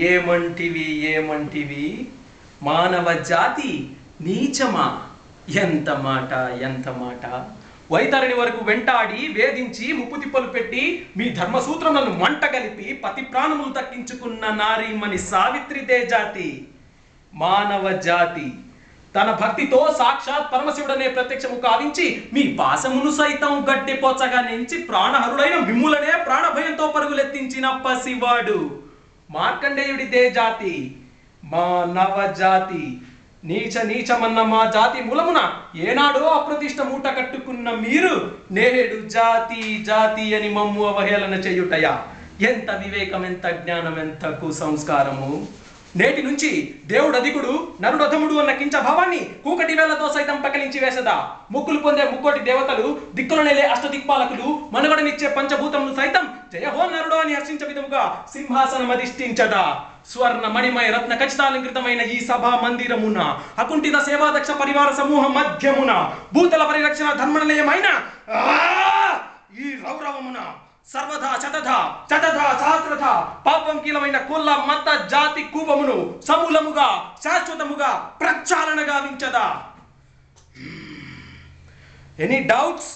ఏమంటివి ఏమంటివి మానవ జాతి నీచమా? ఎంత మాట ఎంత మాట! వైతరిని వరకు వెంటాడి వేధించి ముప్పు తిప్పలు పెట్టి మీ ధర్మసూత్రములను మంట కలిపి పతి ప్రాణములు దక్కించుకున్న నారీమణి సావిత్రిదే జాతి. మానవ జాతి తన భక్తితో సాక్షాత్ పరమశివుడనే ప్రత్యక్షము కావించి మీ పాశమును సైతం గడ్డిపోచగా నెంచి ప్రాణహరుడైన మిమ్ములనే ప్రాణభయంతో పరుగులెత్తించిన పసివాడు మార్కండేయుడిదే జాతి. మానవ జాతి నీచ నీచమన్న మా జాతి మూలమున ఏనాడో అప్రతిష్ట మూట కట్టుకున్న మీరు నేడు జాతి జాతి అని మమ్ము అవహేళన చేయుటయా? ఎంత వివేకం, ఎంత జ్ఞానం, ఎంత కుసంస్కారము! నేటి నుంచి దేవుడు అధికుడు నరుడు అధముడు అన్న కించ భావాన్ని కూకటి వేలతో సైతం పకలించి వేసదా. ముక్కులు పొందే ముక్కోటి దేవతలు, దిక్కుల నెలే అష్టదిక్పాలకులు, మనుగడనిచ్చే పంచభూతములు సైతం జయహో నరుడు అని హర్షించ విధముగా సింహాసనం అధిష్ఠించదా. స్వర్ణ మణిమయ రత్న ఖచ్చితాలంకృతమైన ఈ సభా మందిరమున అకుంఠిత సేవాదక్ష పరివార సమూహ మధ్యమున భూతల పరిరక్షణ ధర్మనిలయమైన ఈ రౌరవమున సర్వధా శతధా శతధా సహస్రధా పాపం కీలమైన కుల మత జాతి కూపమును సమూలముగా శాశ్వతముగా ప్రక్షాళన గావించదా. Any doubts?